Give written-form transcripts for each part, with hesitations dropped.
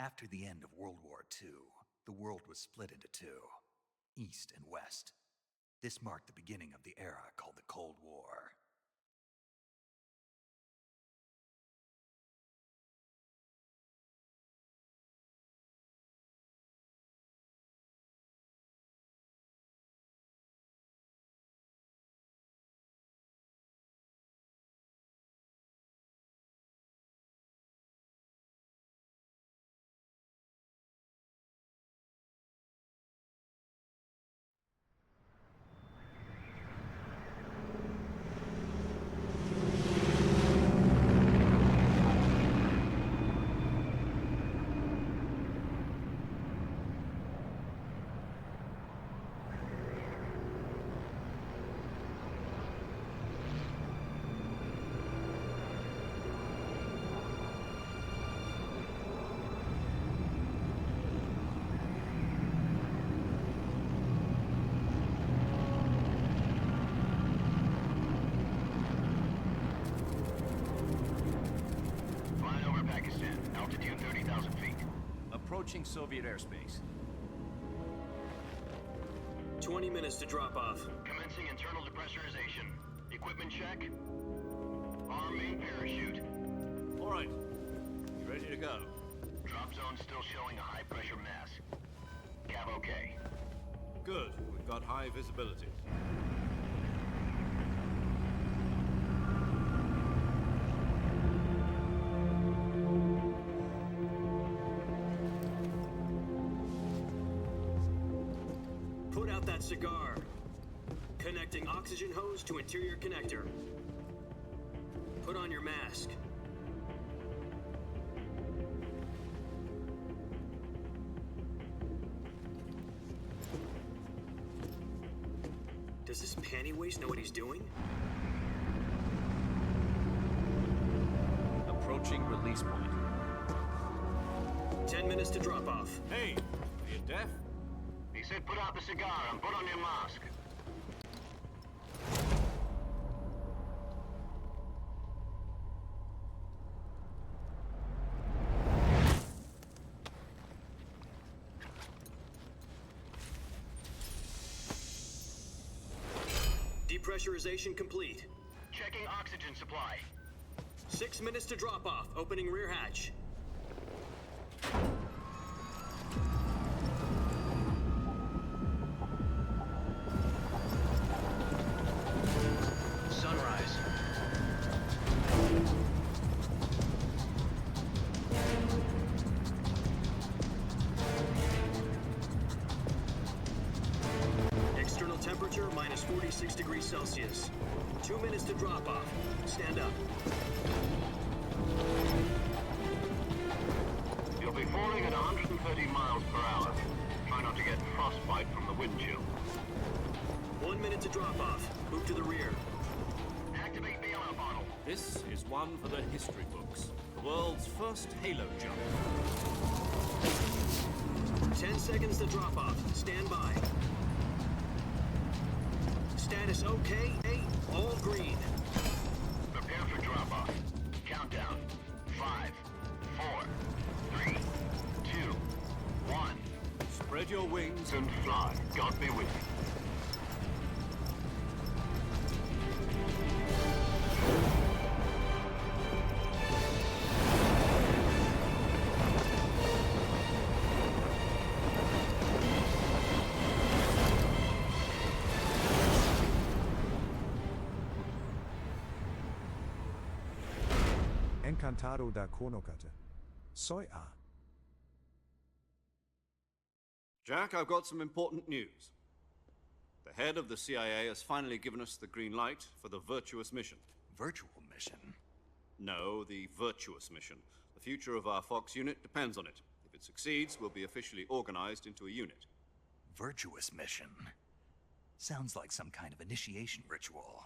After the end of World War II, the world was split into two, East and West. This marked the beginning of the era called the Cold War. Altitude 30,000 feet. Approaching Soviet airspace. 20 minutes to drop off. Commencing internal depressurization. Equipment check. Arm main parachute. All right. Ready to go. Drop zone still showing a high pressure mass. Cav okay. Good. We've got high visibility. Put out that cigar. Connecting oxygen hose to interior connector. Put on your mask. Does this panty waste know what he's doing? Approaching release point. 10 minutes to drop off. Hey, are you deaf? He said put out the cigar and put on your mask. Depressurization complete. Checking oxygen supply. 6 minutes to drop off. Opening rear hatch. Sunrise. External temperature minus 46 degrees Celsius. 2 minutes to drop off. Stand up. You'll be falling at 130 miles per hour. Try not to get frostbite from the wind chill. 1 minute to drop off. Move to the rear. Activate the ammo bottle. This is one for the history books. The world's first halo jump. 10 seconds to drop off. Stand by. Status okay. All green. Prepare for drop-off. Countdown. 5, 4, 3, 2, 1. Spread your wings And fly. God be with you. Encantado da conocerte. Soy A. Jack, I've got some important news. The head of the CIA has finally given us the green light for the virtuous mission. Virtual mission? No, the virtuous mission. The future of our Fox unit depends on it. If it succeeds, we'll be officially organized into a unit. Virtuous mission? Sounds like some kind of initiation ritual.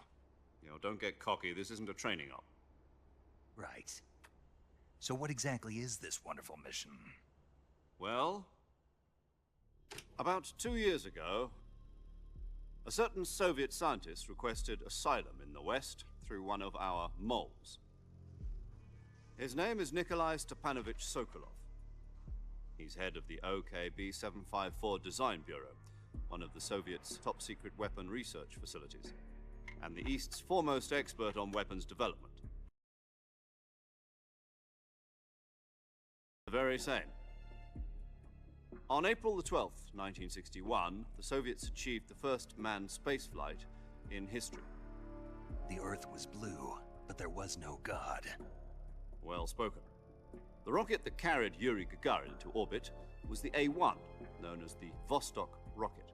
You know, don't get cocky. This isn't a training op. Right. So what exactly is this wonderful mission? Well, about 2 years ago, a certain Soviet scientist requested asylum in the West through one of our moles. His name is Nikolai Stepanovich Sokolov. He's head of the OKB-754 Design Bureau, one of the Soviets' top-secret weapon research facilities, and the East's foremost expert on weapons development. The very same. On April the 12th, 1961, the Soviets achieved the first manned spaceflight in history. The Earth was blue, but there was no God. Well spoken. The rocket that carried Yuri Gagarin into orbit was the A-1, known as the Vostok rocket.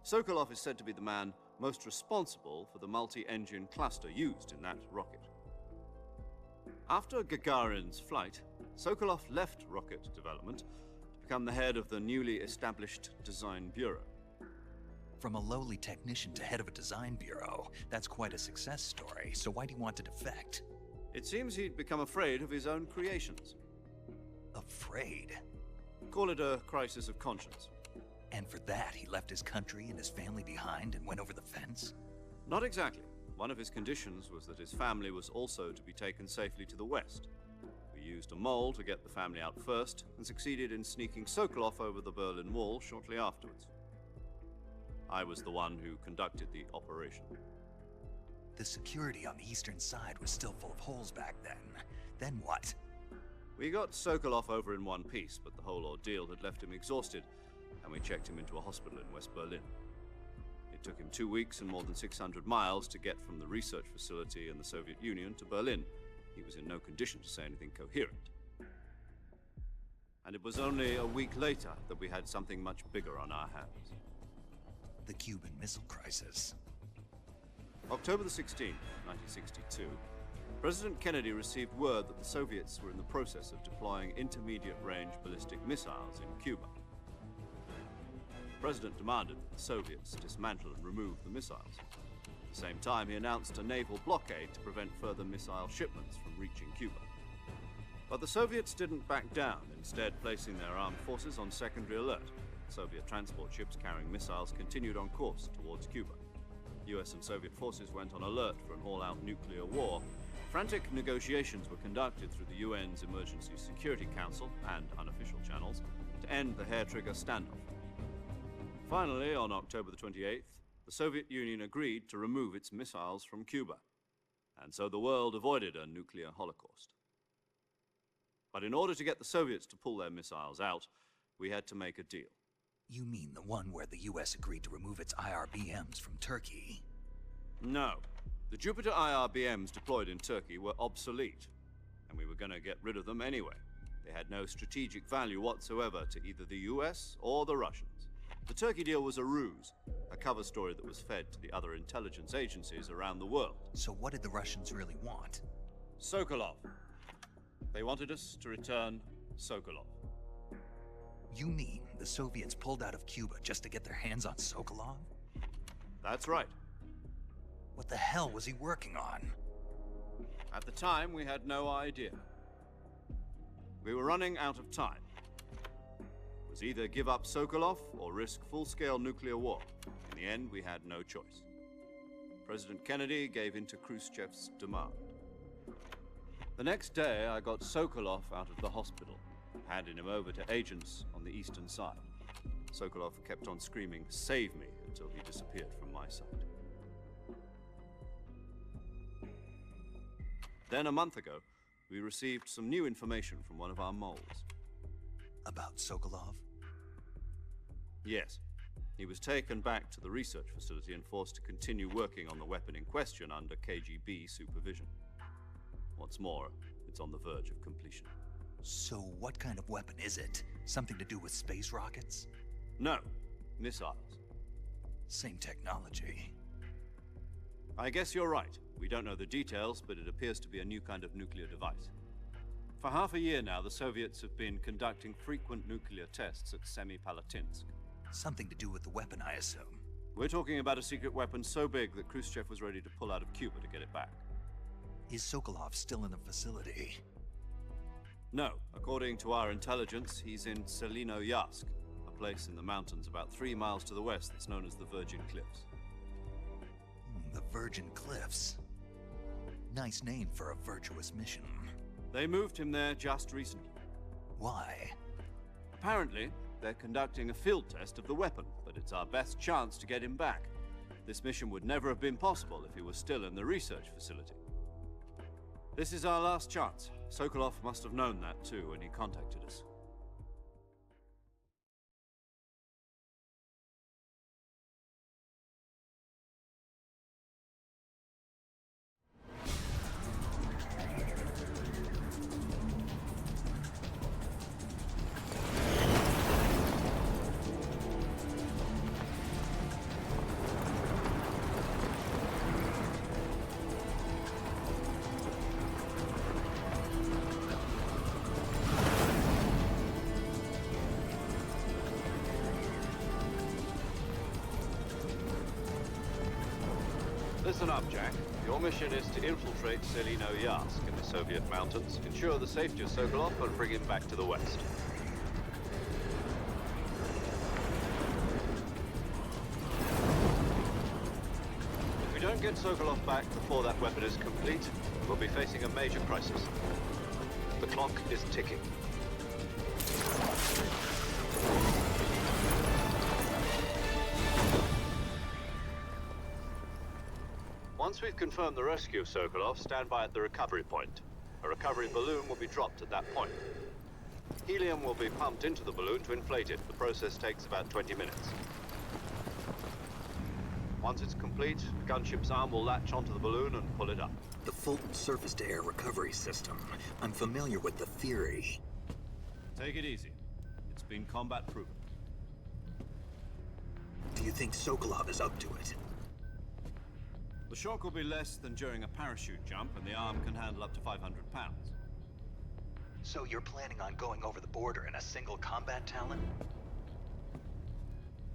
Sokolov is said to be the man most responsible for the multi-engine cluster used in that rocket. After Gagarin's flight, Sokolov left rocket development to become the head of the newly established Design Bureau. From a lowly technician to head of a design bureau, that's quite a success story, so why do you want to defect? It seems he'd become afraid of his own creations. Afraid? Call it a crisis of conscience. And for that, he left his country and his family behind and went over the fence? Not exactly. One of his conditions was that his family was also to be taken safely to the west. We used a mole to get the family out first and succeeded in sneaking Sokolov over the Berlin Wall shortly afterwards. I was the one who conducted the operation. The security on the eastern side was still full of holes back then. Then what? We got Sokolov over in one piece, but the whole ordeal had left him exhausted, and we checked him into a hospital in West Berlin. It took him 2 weeks and more than 600 miles to get from the research facility in the Soviet Union to Berlin. He was in no condition to say anything coherent. And it was only a week later that we had something much bigger on our hands. The Cuban Missile Crisis. October the 16th, 1962, President Kennedy received word that the Soviets were in the process of deploying intermediate-range ballistic missiles in Cuba. The President demanded that the Soviets dismantle and remove the missiles. At the same time, he announced a naval blockade to prevent further missile shipments from reaching Cuba. But the Soviets didn't back down, instead placing their armed forces on secondary alert. Soviet transport ships carrying missiles continued on course towards Cuba. US and Soviet forces went on alert for an all-out nuclear war. Frantic negotiations were conducted through the UN's Emergency Security Council and unofficial channels to end the hair-trigger standoff. Finally, on October the 28th, the Soviet Union agreed to remove its missiles from Cuba, and so the world avoided a nuclear holocaust. But in order to get the Soviets to pull their missiles out, we had to make a deal. You mean the one where the US agreed to remove its IRBMs from Turkey? No. The Jupiter IRBMs deployed in Turkey were obsolete, and we were going to get rid of them anyway. They had no strategic value whatsoever to either the US or the Russians. The Turkey deal was a ruse, a cover story that was fed to the other intelligence agencies around the world. So what did the Russians really want? Sokolov. They wanted us to return Sokolov. You mean the Soviets pulled out of Cuba just to get their hands on Sokolov? That's right. What the hell was he working on? At the time, we had no idea. We were running out of time. It was either give up Sokolov or risk full-scale nuclear war. In the end, we had no choice. President Kennedy gave in to Khrushchev's demand. The next day, I got Sokolov out of the hospital, handing him over to agents on the eastern side. Sokolov kept on screaming, "Save me," until he disappeared from my sight. Then a month ago, we received some new information from one of our moles. About Sokolov? Yes. He was taken back to the research facility and forced to continue working on the weapon in question under KGB supervision. What's more, it's on the verge of completion. So what kind of weapon is it? Something to do with space rockets? No, missiles. Same technology. I guess you're right. We don't know the details, but it appears to be a new kind of nuclear device. For half a year now, the Soviets have been conducting frequent nuclear tests at Semipalatinsk. Something to do with the weapon, I assume. We're talking about a secret weapon so big that Khrushchev was ready to pull out of Cuba to get it back. Is Sokolov still in the facility? No. According to our intelligence, he's in Selinoyarsk, a place in the mountains about 3 miles to the west that's known as the Virgin Cliffs. The Virgin Cliffs. Nice name for a virtuous mission. They moved him there just recently. Why? Apparently, they're conducting a field test of the weapon, but it's our best chance to get him back. This mission would never have been possible if he was still in the research facility. This is our last chance. Sokolov must have known that too when he contacted us. Listen up, Jack. Your mission is to infiltrate Selino-Yarsk in the Soviet mountains, ensure the safety of Sokolov, and bring him back to the West. If we don't get Sokolov back before that weapon is complete, we'll be facing a major crisis. The clock is ticking. Once we've confirmed the rescue of Sokolov, stand by at the recovery point. A recovery balloon will be dropped at that point. Helium will be pumped into the balloon to inflate it. The process takes about 20 minutes. Once it's complete, the gunship's arm will latch onto the balloon and pull it up. The Fulton surface-to-air recovery system. I'm familiar with the theory. Take it easy. It's been combat proven. Do you think Sokolov is up to it? The shock will be less than during a parachute jump, and the arm can handle up to 500 pounds. So you're planning on going over the border in a single combat Talon?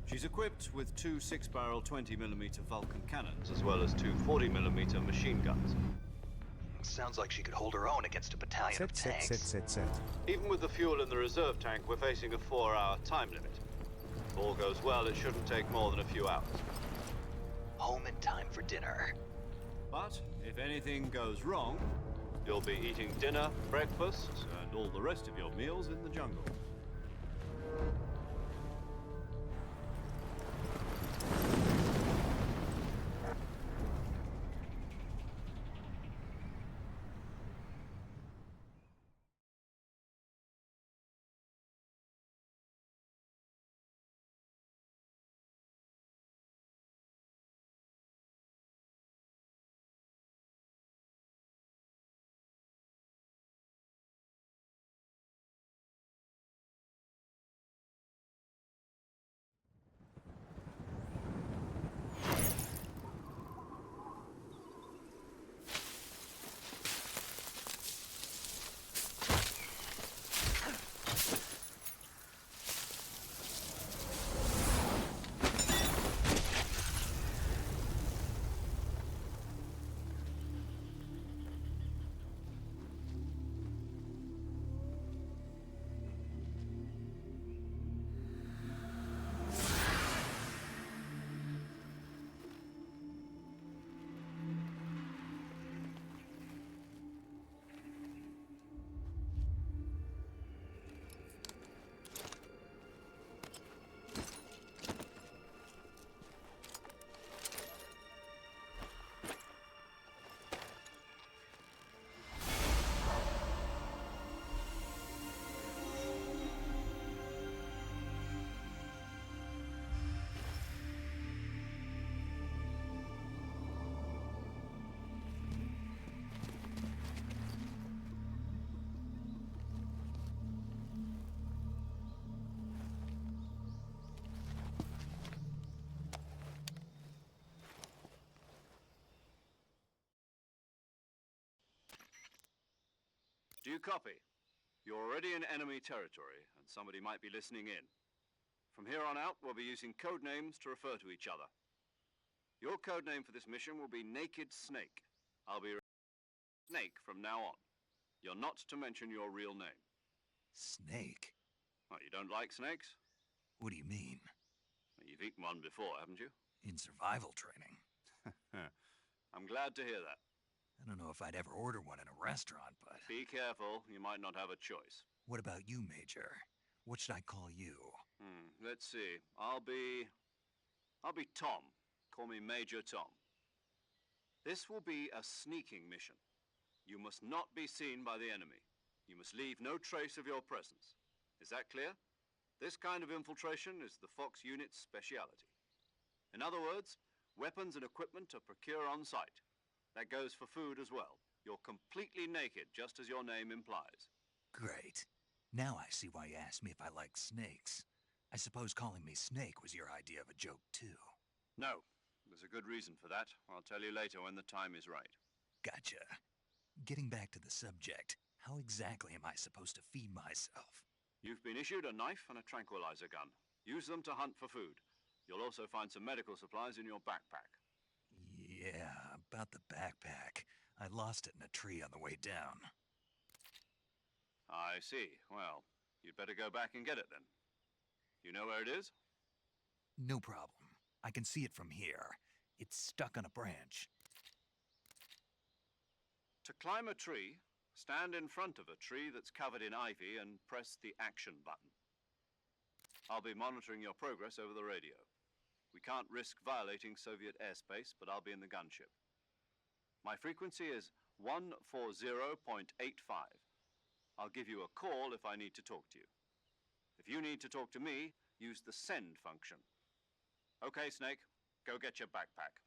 She's equipped with two 6-barrel 20mm Vulcan cannons, As well as two 40mm machine guns. Sounds like she could hold her own against a battalion of tanks. Even with the fuel in the reserve tank, we're facing a 4-hour time limit. If all goes well, it shouldn't take more than a few hours. Home in time for dinner. But if anything goes wrong, You'll be eating dinner, breakfast, and all the rest of your meals in the jungle. Do you copy? You're already in enemy territory, and somebody might be listening in. From here on out, we'll be using code names to refer to each other. Your code name for this mission will be Naked Snake. I'll be Snake from now on. You're not to mention your real name. Snake? Well, you don't like snakes? What do you mean? Well, you've eaten one before, haven't you? In survival training. I'm glad to hear that. I don't know if I'd ever order one in a restaurant, but... Be careful, you might not have a choice. What about you, Major? What should I call you? Let's see. I'll be Tom. Call me Major Tom. This will be a sneaking mission. You must not be seen by the enemy. You must leave no trace of your presence. Is that clear? This kind of infiltration is the Fox unit's speciality. In other words, weapons and equipment are procured on site. That goes for food as well. You're completely naked, just as your name implies. Great. Now I see why you asked me if I like snakes. I suppose calling me Snake was your idea of a joke, too. No, there's a good reason for that. I'll tell you later when the time is right. Gotcha. Getting back to the subject, how exactly am I supposed to feed myself? You've been issued a knife and a tranquilizer gun. Use them to hunt for food. You'll also find some medical supplies in your backpack. Yeah, about the backpack. I lost it in a tree on the way down. I see. Well, you'd better go back and get it then. You know where it is? No problem. I can see it from here. It's stuck on a branch. To climb a tree, stand in front of a tree that's covered in ivy and press the action button. I'll be monitoring your progress over the radio. We can't risk violating Soviet airspace, but I'll be in the gunship. My frequency is 140.85. I'll give you a call if I need to talk to you. If you need to talk to me, use the send function. Okay, Snake, go get your backpack.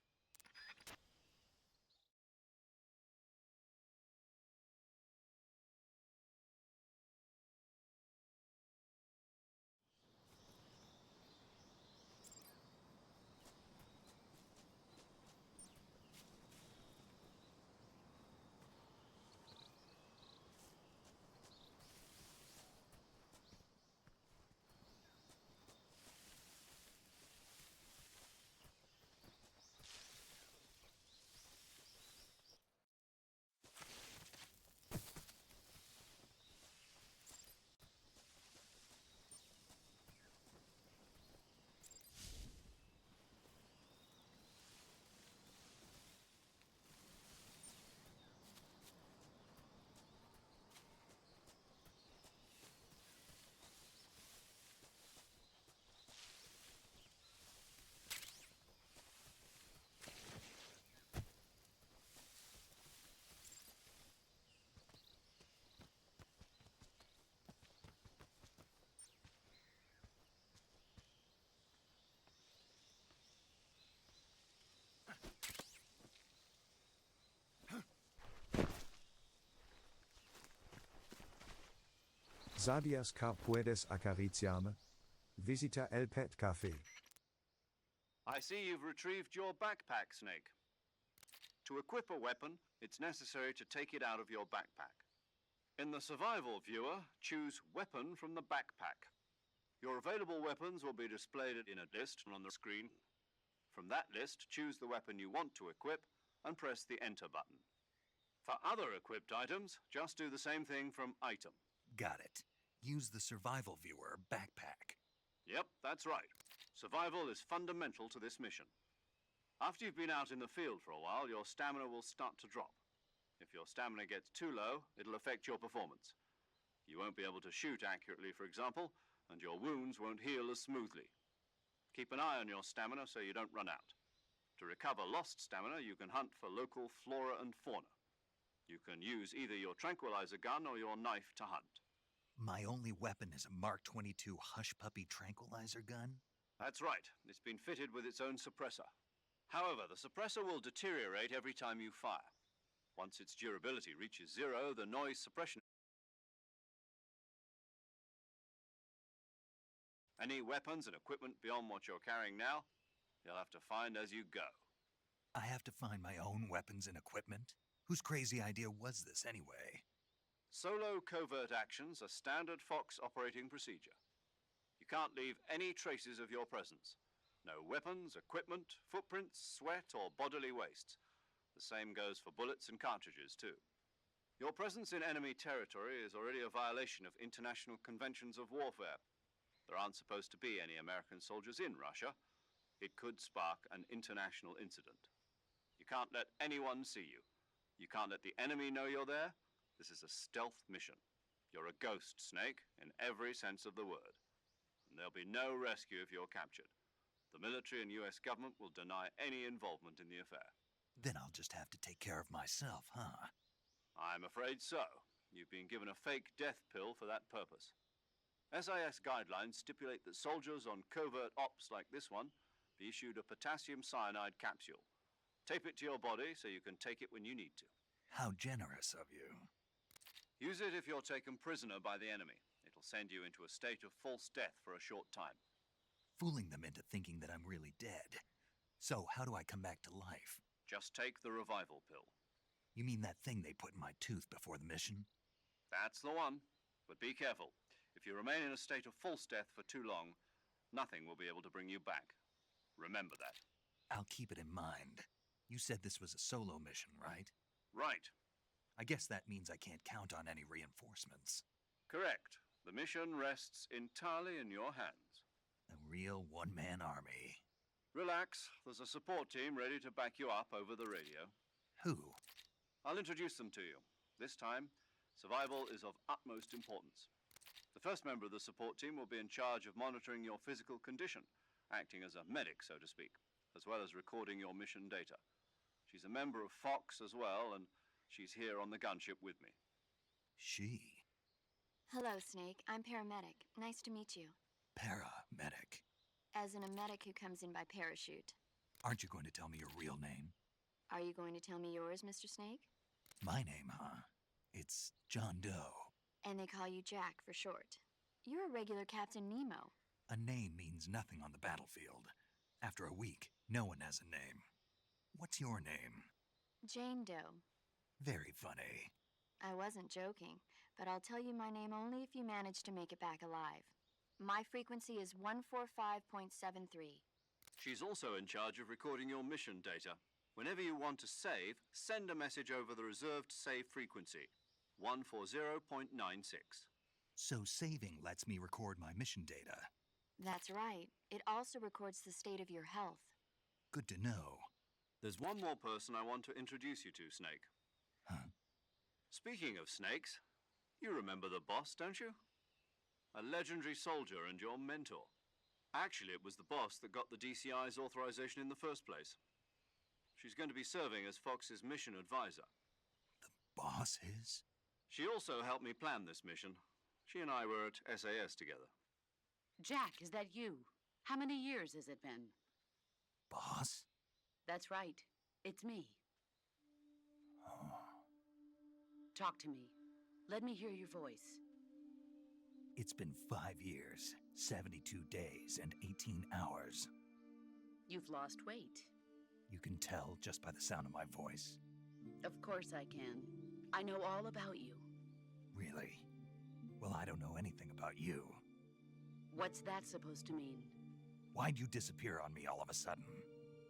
¿Sabías que puedes acariciarme? Visita el Pet Café. I see you've retrieved your backpack, Snake. To equip a weapon, it's necessary to take it out of your backpack. In the survival viewer, choose Weapon from the backpack. Your available weapons will be displayed in a list on the screen. From that list, choose the weapon you want to equip and press the Enter button. For other equipped items, just do the same thing from Item. Got it. Use the survival viewer backpack. Yep, that's right. Survival is fundamental to this mission. After you've been out in the field for a while, your stamina will start to drop. If your stamina gets too low, it'll affect your performance. You won't be able to shoot accurately, for example, and your wounds won't heal as smoothly. Keep an eye on your stamina so you don't run out. To recover lost stamina, you can hunt for local flora and fauna. You can use either your tranquilizer gun or your knife to hunt. My only weapon is a Mark 22 Hush Puppy tranquilizer gun? That's right. It's been fitted with its own suppressor. However, the suppressor will deteriorate every time you fire. Once its durability reaches zero, the noise suppression... Any weapons and equipment beyond what you're carrying now, you'll have to find as you go. I have to find my own weapons and equipment? Whose crazy idea was this, anyway? Solo covert actions are standard Fox operating procedure. You can't leave any traces of your presence. No weapons, equipment, footprints, sweat, or bodily waste. The same goes for bullets and cartridges, too. Your presence in enemy territory is already a violation of international conventions of warfare. There aren't supposed to be any American soldiers in Russia. It could spark an international incident. You can't let anyone see you. You can't let the enemy know you're there. This is a stealth mission. You're a ghost, Snake, in every sense of the word. And there'll be no rescue if you're captured. The military and US government will deny any involvement in the affair. Then I'll just have to take care of myself, huh? I'm afraid so. You've been given a fake death pill for that purpose. SIS guidelines stipulate that soldiers on covert ops like this one be issued a potassium cyanide capsule. Tape it to your body so you can take it when you need to. How generous of you. Use it if you're taken prisoner by the enemy. It'll send you into a state of false death for a short time. Fooling them into thinking that I'm really dead. So how do I come back to life? Just take the revival pill. You mean that thing they put in my tooth before the mission? That's the one. But be careful. If you remain in a state of false death for too long, nothing will be able to bring you back. Remember that. I'll keep it in mind. You said this was a solo mission, right? Right. I guess that means I can't count on any reinforcements. Correct. The mission rests entirely in your hands. A real one-man army. Relax. There's a support team ready to back you up over the radio. Who? I'll introduce them to you. This time, survival is of utmost importance. The first member of the support team will be in charge of monitoring your physical condition, acting as a medic, so to speak, as well as recording your mission data. She's a member of Fox as well, and she's here on the gunship with me. She? Hello, Snake. I'm paramedic. Nice to meet you. Paramedic. As in a medic who comes in by parachute. Aren't you going to tell me your real name? Are you going to tell me yours, Mr. Snake? My name, huh? It's John Doe. And they call you Jack for short. You're a regular Captain Nemo. A name means nothing on the battlefield. After a week, no one has a name. What's your name? Jane Doe. Very funny. I wasn't joking, but I'll tell you my name only if you manage to make it back alive. My frequency is 145.73. She's also in charge of recording your mission data. Whenever you want to save, send a message over the reserved save frequency, 140.96. So saving lets me record my mission data. That's right. It also records the state of your health. Good to know. There's one more person I want to introduce you to, Snake. Huh? Speaking of snakes, you remember the boss, don't you? A legendary soldier and your mentor. Actually, it was the boss that got the DCI's authorization in the first place. She's going to be serving as Fox's mission advisor. The boss is? She also helped me plan this mission. She and I were at SAS together. Jack, is that you? How many years has it been? Boss? That's right. It's me. Oh. Talk to me. Let me hear your voice. It's been 5 years, 72 days, and 18 hours. You've lost weight. You can tell just by the sound of my voice. Of course I can. I know all about you. Really? Well, I don't know anything about you. What's that supposed to mean? Why'd you disappear on me all of a sudden?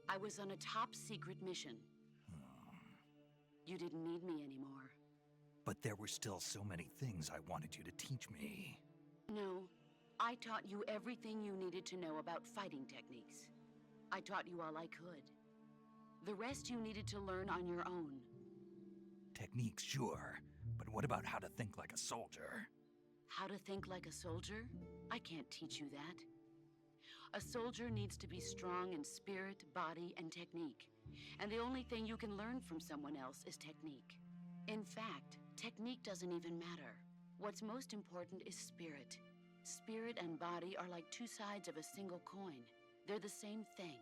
I was on a top-secret mission. You didn't need me anymore. But there were still so many things I wanted you to teach me. No, I taught you everything you needed to know about fighting techniques. I taught you all I could. The rest you needed to learn on your own. Techniques, sure. But what about how to think like a soldier? How to think like a soldier? I can't teach you that. A soldier needs to be strong in spirit, body, and technique. And the only thing you can learn from someone else is technique. In fact, technique doesn't even matter. What's most important is spirit. Spirit and body are like two sides of a single coin. They're the same thing.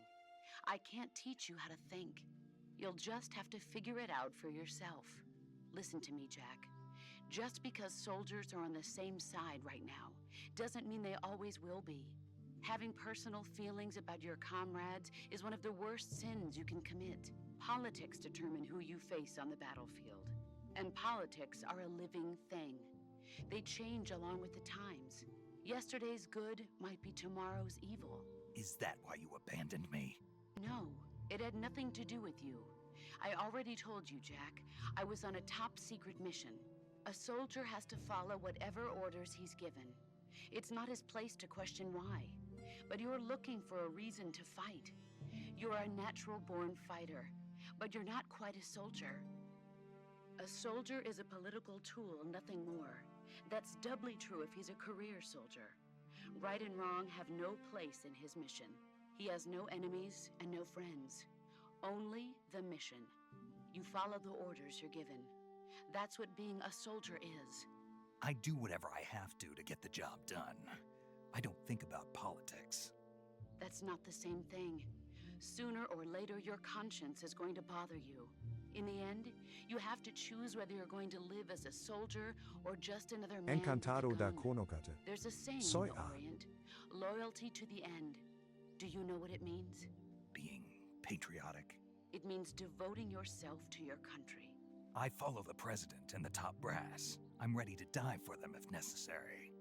I can't teach you how to think. You'll just have to figure it out for yourself. Listen to me, Jack. Just because soldiers are on the same side right now doesn't mean they always will be. Having personal feelings about your comrades is one of the worst sins you can commit. Politics determine who you face on the battlefield. And politics are a living thing. They change along with the times. Yesterday's good might be tomorrow's evil. Is that why you abandoned me? No, it had nothing to do with you. I already told you, Jack. I was on a top-secret mission. A soldier has to follow whatever orders he's given. It's not his place to question why. But you're looking for a reason to fight. You're a natural-born fighter, but you're not quite a soldier. A soldier is a political tool, nothing more. That's doubly true if he's a career soldier. Right and wrong have no place in his mission. He has no enemies and no friends. Only the mission. You follow the orders you're given. That's what being a soldier is. I do whatever I have to get the job done. I don't think about politics. That's not the same thing. Sooner or later, your conscience is going to bother you. In the end, you have to choose whether you're going to live as a soldier or just another man Encantado with a da gun. conocate. There's a saying Soy in the a. Orient, loyalty to the end. Do you know what it means? Being patriotic. It means devoting yourself to your country. I follow the president and the top brass. I'm ready to die for them if necessary.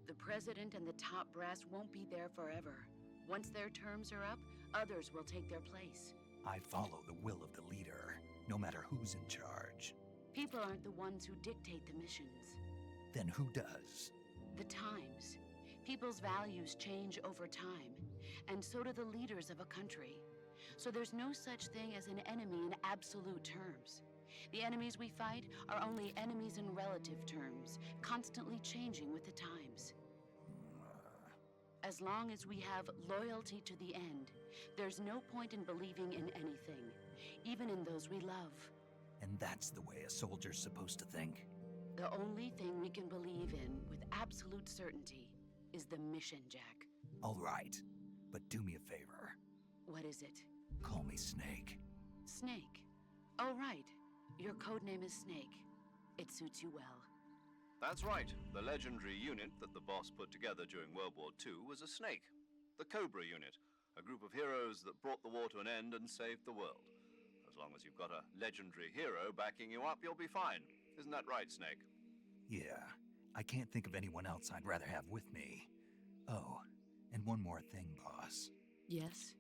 The president and the top brass won't be there forever. Once their terms are up, others will take their place. I follow the will of the leader, no matter who's in charge. People aren't the ones who dictate the missions. Then who does? The times. People's values change over time, and so do the leaders of a country. So there's no such thing as an enemy in absolute terms. The enemies we fight are only enemies in relative terms, constantly changing with the times. As long as we have loyalty to the end, there's no point in believing in anything, even in those we love. And that's the way a soldier's supposed to think? The only thing we can believe in with absolute certainty is the mission, Jack. All right, but do me a favor. What is it? Call me Snake. Snake. Oh, right. Your codename is Snake. It suits you well. That's right. The legendary unit that the boss put together during World War II was a snake. The Cobra unit, a group of heroes that brought the war to an end and saved the world. As long as you've got a legendary hero backing you up, you'll be fine. Isn't that right, Snake? Yeah, I can't think of anyone else I'd rather have with me. Oh, and one more thing, boss. Yes?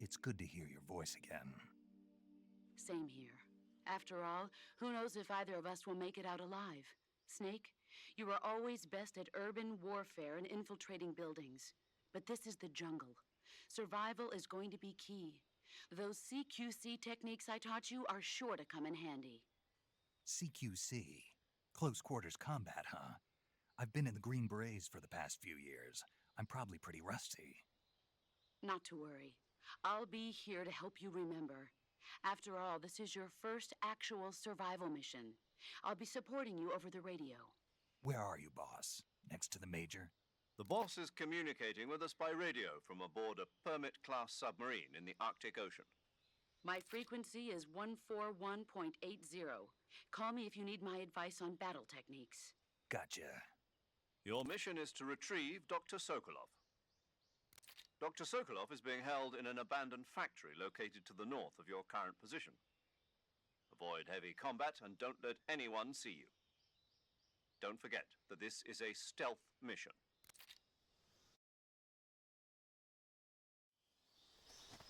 It's good to hear your voice again. Same here. After all, who knows if either of us will make it out alive? Snake, you are always best at urban warfare and infiltrating buildings. But this is the jungle. Survival is going to be key. Those CQC techniques I taught you are sure to come in handy. CQC? Close quarters combat, huh? I've been in the Green Berets for the past few years. I'm probably pretty rusty. Not to worry. I'll be here to help you remember. After all, this is your first actual survival mission. I'll be supporting you over the radio. Where are you, boss? Next to the Major? The boss is communicating with us by radio from aboard a Permit-class submarine in the Arctic Ocean. My frequency is 141.80. Call me if you need my advice on battle techniques. Gotcha. Your mission is to retrieve Dr. Sokolov. Dr. Sokolov is being held in an abandoned factory located to the north of your current position. Avoid heavy combat and don't let anyone see you. Don't forget that this is a stealth mission.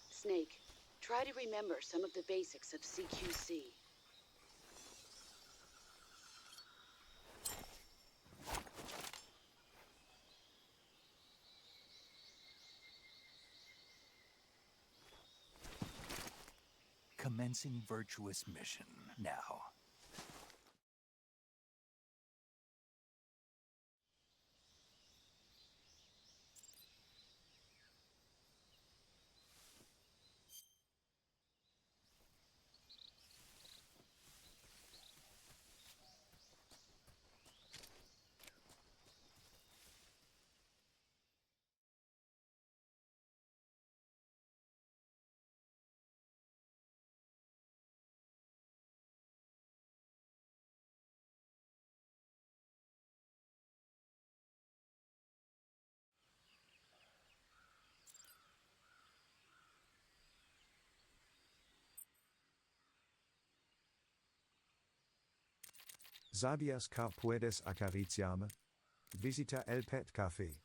Snake, try to remember some of the basics of CQC. Commencing virtuous mission now. ¿Sabías que puedes acariciarme? Visita el Pet Café.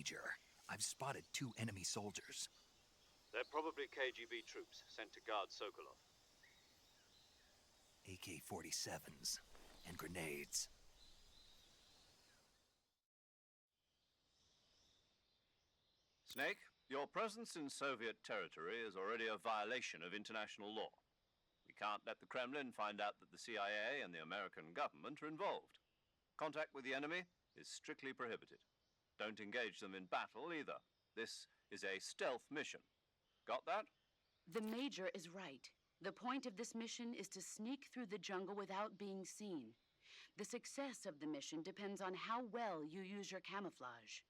Major. I've spotted 2 enemy soldiers. They're probably KGB troops sent to guard Sokolov. AK-47s and grenades. Snake, your presence in Soviet territory is already a violation of international law. We can't let the Kremlin find out that the CIA and the American government are involved. Contact with the enemy is strictly prohibited. Don't engage them in battle either. This is a stealth mission. Got that? The Major is right. The point of this mission is to sneak through the jungle without being seen. The success of the mission depends on how well you use your camouflage.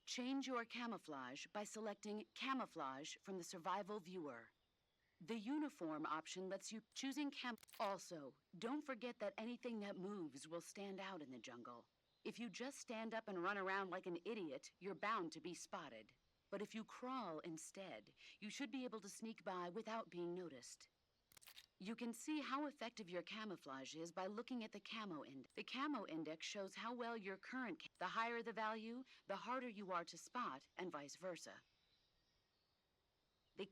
Change your camouflage by selecting Camouflage from the Survival Viewer. The uniform option lets you choosing Also, don't forget that anything that moves will stand out in the jungle. If you just stand up and run around like an idiot, you're bound to be spotted. But if you crawl instead, you should be able to sneak by without being noticed. You can see how effective your camouflage is by looking at the camo index. The camo index shows how well your the higher the value, the harder you are to spot, and vice versa. The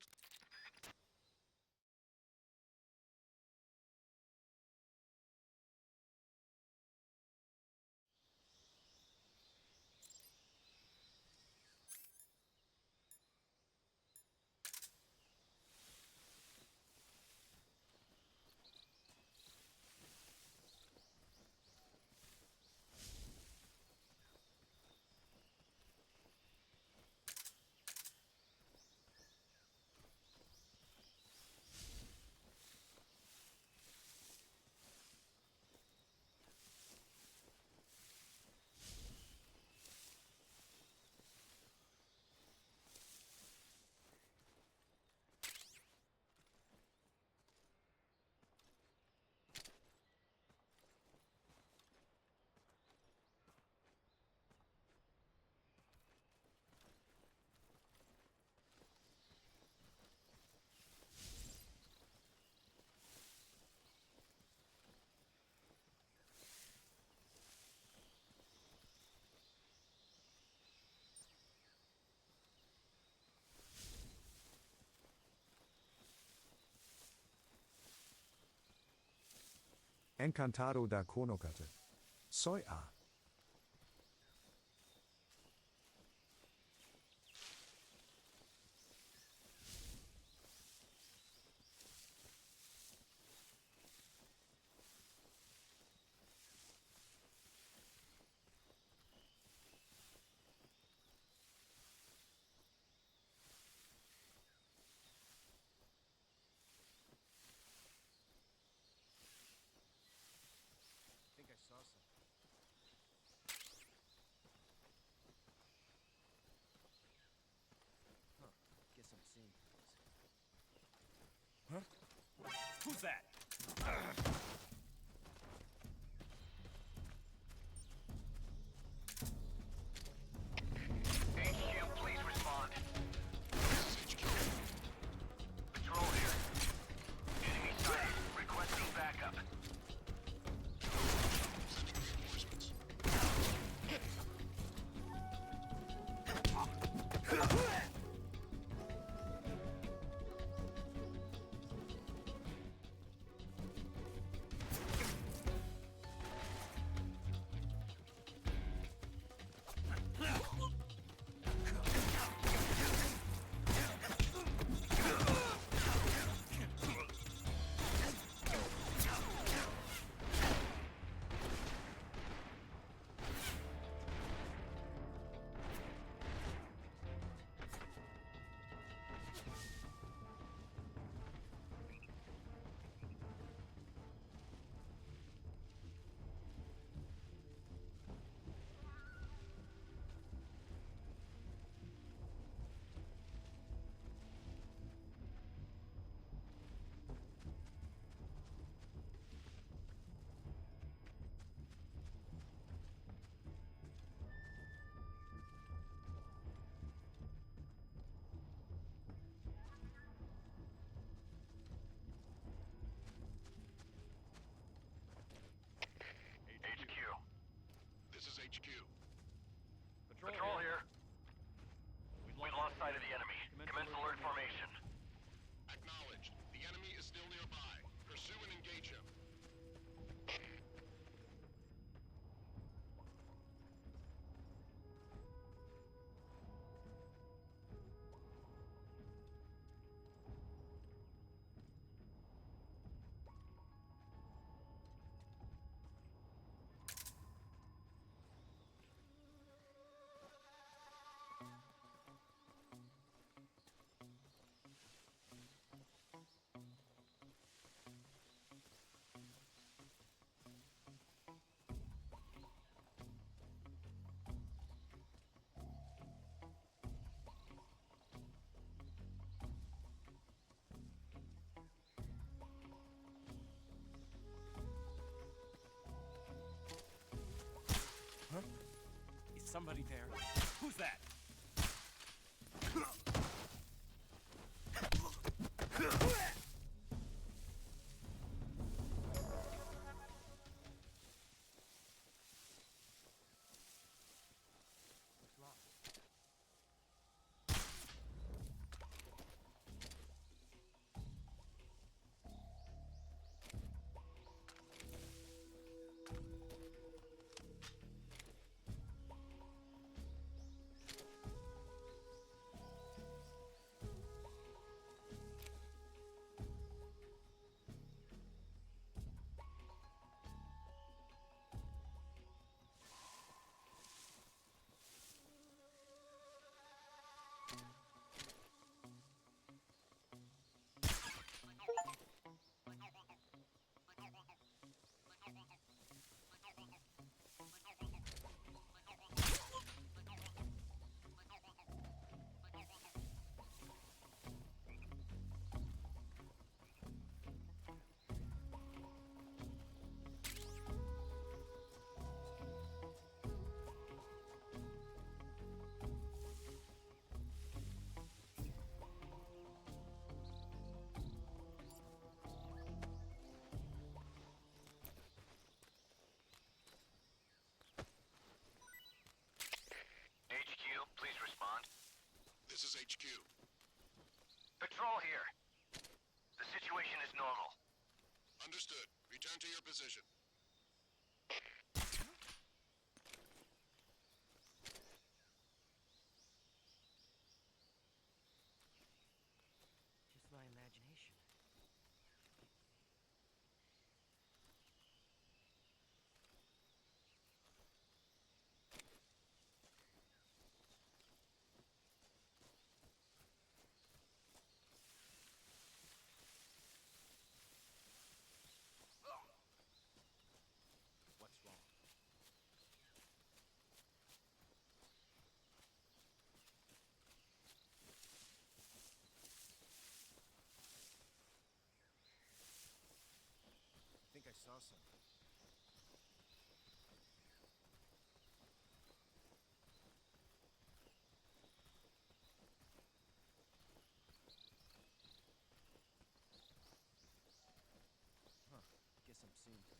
Encantado da conocerte. Soy A. I think I saw something. Huh. Guess I'm seeing things. Huh? Who's that? HQ, please respond. Patrol here. Enemy sighted. Requesting backup. somebody there. Who's that? HQ, please respond. This is HQ. Patrol here. The situation is normal. Understood. Return to your position. Just my imagination. What's wrong? I think I saw something. Huh. Guess I'm seeing things.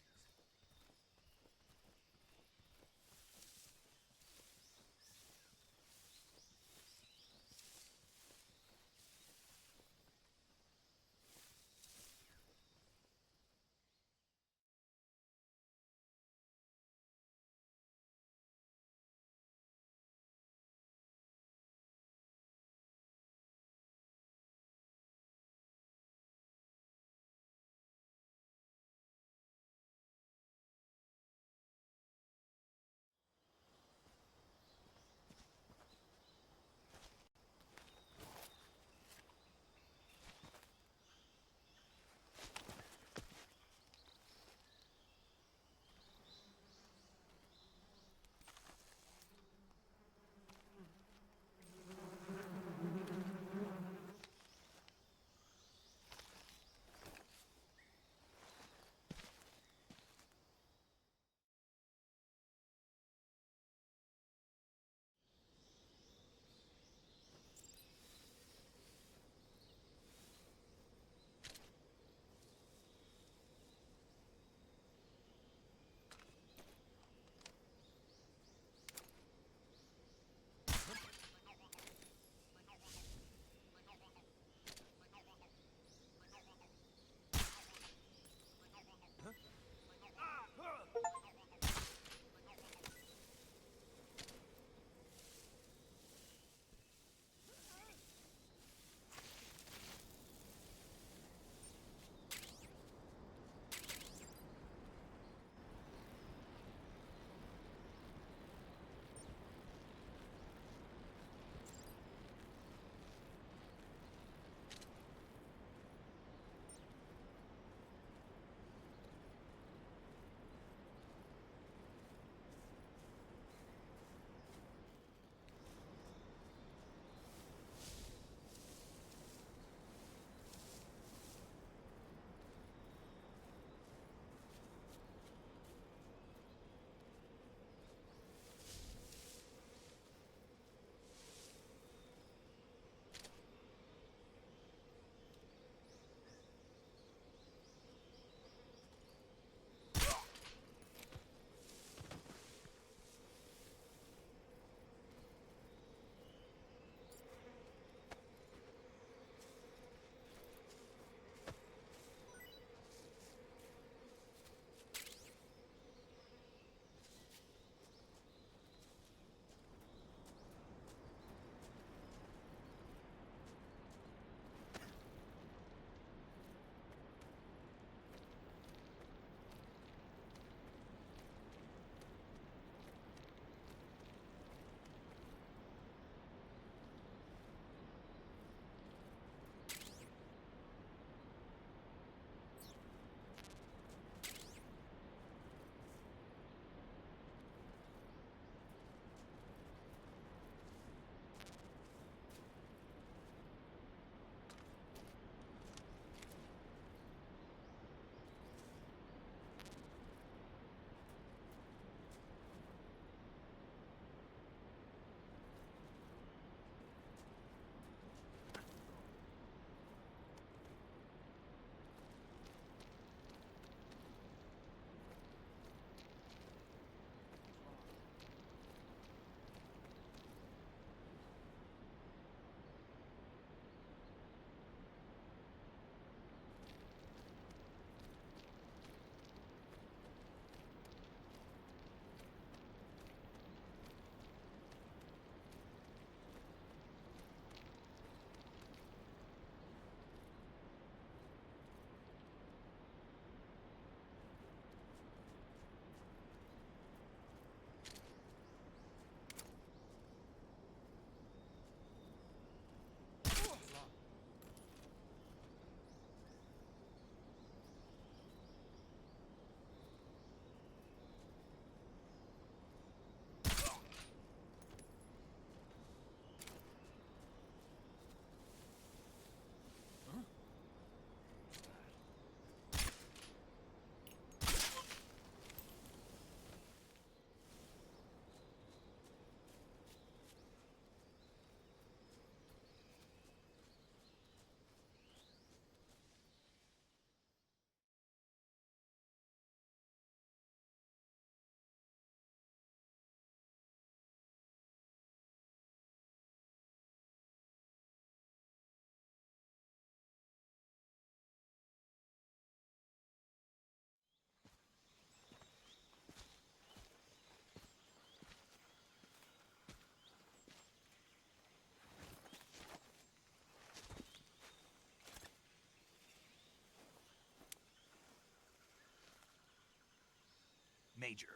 Major,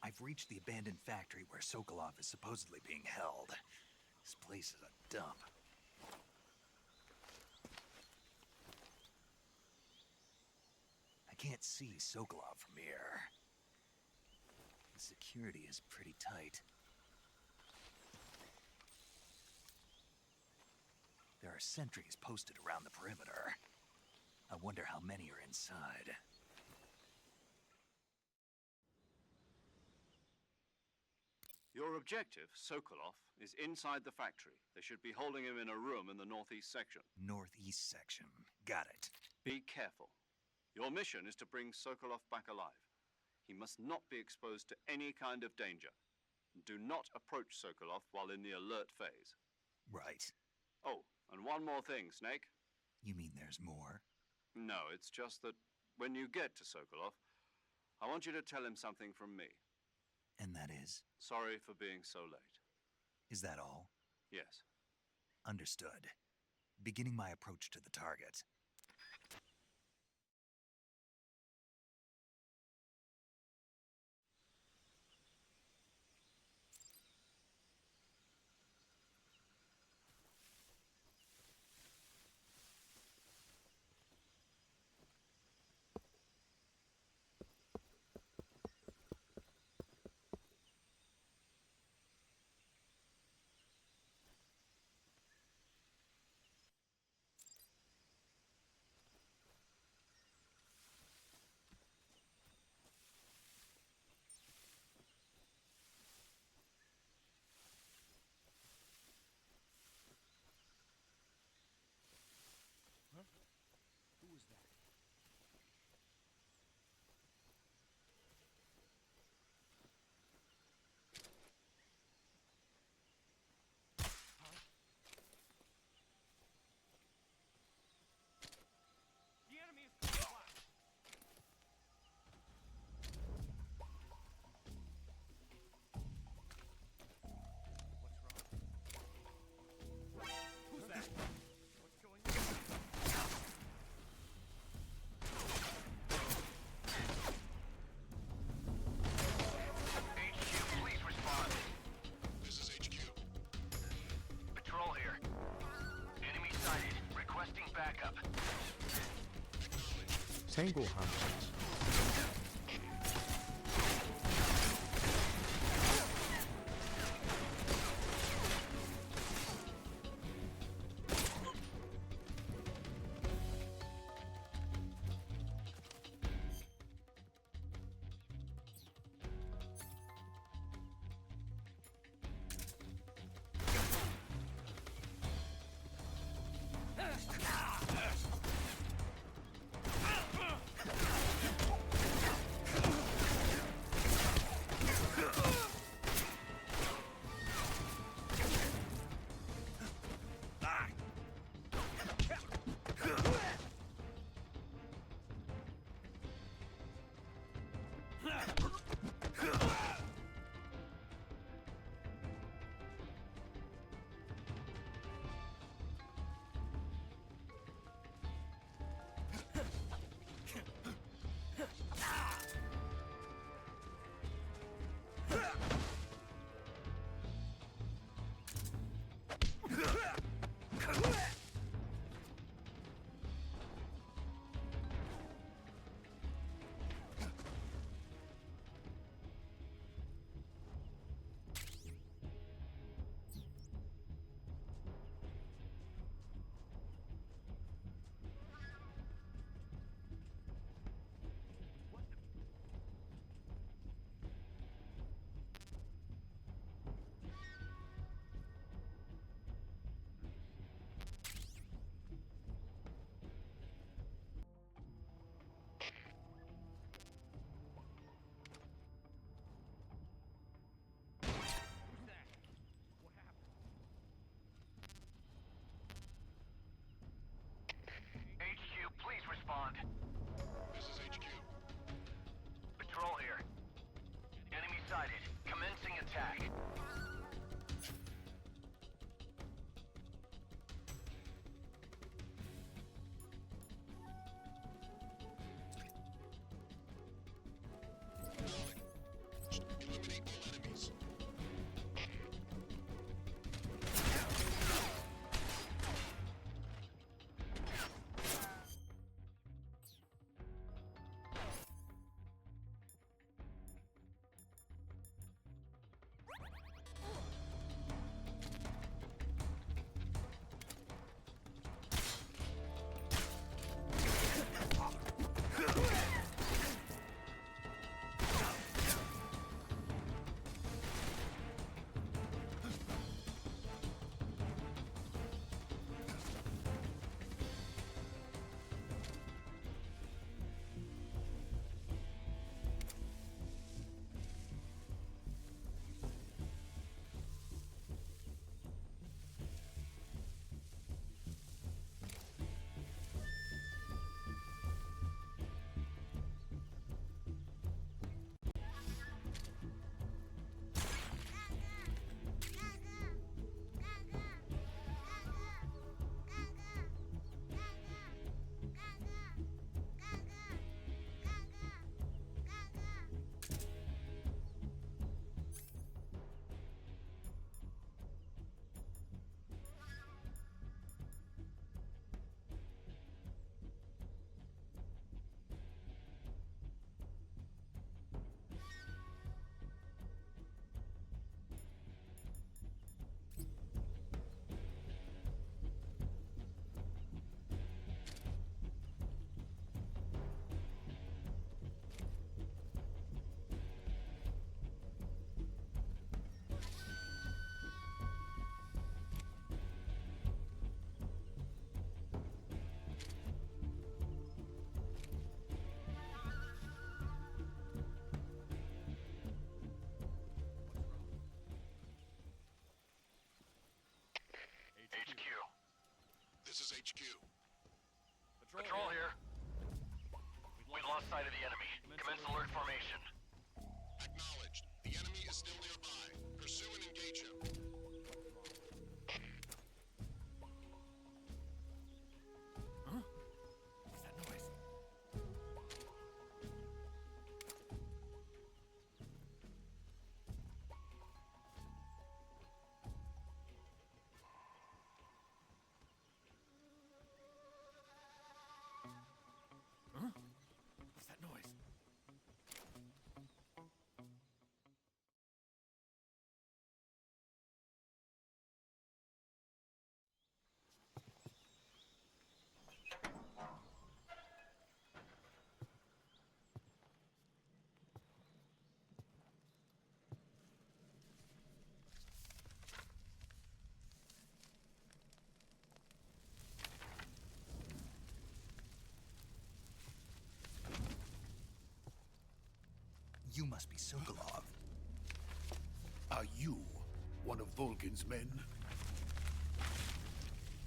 I've reached the abandoned factory where Sokolov is supposedly being held. This place is a dump. I can't see Sokolov from here. The security is pretty tight. There are sentries posted around the perimeter. I wonder how many are inside. Your objective, Sokolov, is inside the factory. They should be holding him in a room in the northeast section. Northeast section. Got it. Be careful. Your mission is to bring Sokolov back alive. He must not be exposed to any kind of danger. Do not approach Sokolov while in the alert phase. Right. Oh, and one more thing, Snake. You mean there's more? No, it's just that when you get to Sokolov, I want you to tell him something from me. And that is? Sorry for being so late. Is that all? Yes. Understood. Beginning my approach to the target. Who was that? The enemy is coming back. What's wrong? Who's that? What's going on? HQ, please respond. This is HQ. Patrol here. Enemy sighted. Requesting backup. Tango Hunt. You must be Sokolov. Are you one of Volgin's men?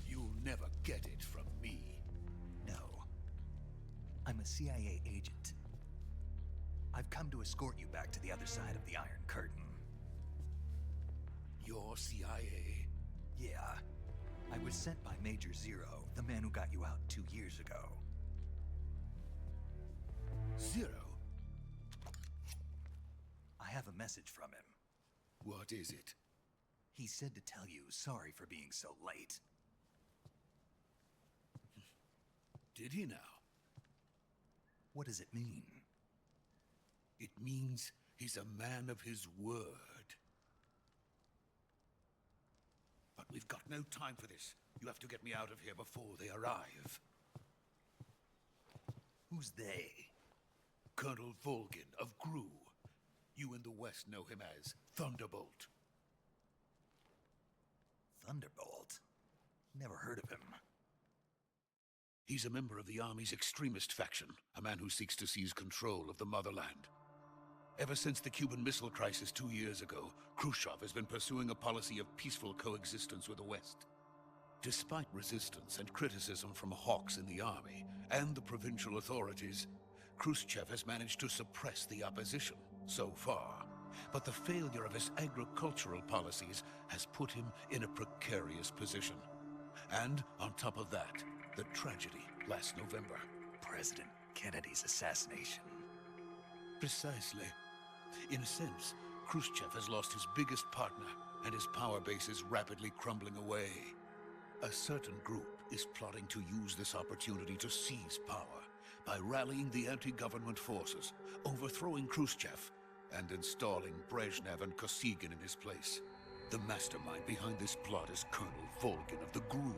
You'll never get it from me. No. I'm a CIA agent. I've come to escort you back to the other side of the Iron Curtain. You're CIA? Yeah. I was sent by Major Zero, the man who got you out 2 years ago. Zero? I have a message from him. What is it? He said to tell you sorry for being so late. Did he now? What does it mean? It means he's a man of his word. But we've got no time for this. You have to get me out of here before they arrive. Who's they? Colonel Volgin of GRU. You in the West know him as Thunderbolt. Thunderbolt? Never heard of him. He's a member of the Army's extremist faction, a man who seeks to seize control of the motherland. Ever since the Cuban Missile Crisis 2 years ago, Khrushchev has been pursuing a policy of peaceful coexistence with the West. Despite resistance and criticism from hawks in the army and the provincial authorities, Khrushchev has managed to suppress the opposition so far. But the failure of his agricultural policies has put him in a precarious position. And on top of that, the tragedy last November. President Kennedy's assassination. Precisely. In a sense, Khrushchev has lost his biggest partner, and his power base is rapidly crumbling away. A certain group is plotting to use this opportunity to seize power by rallying the anti-government forces, overthrowing Khrushchev, and installing Brezhnev and Kosygin in his place. The mastermind behind this plot is Colonel Volgin of the GRU.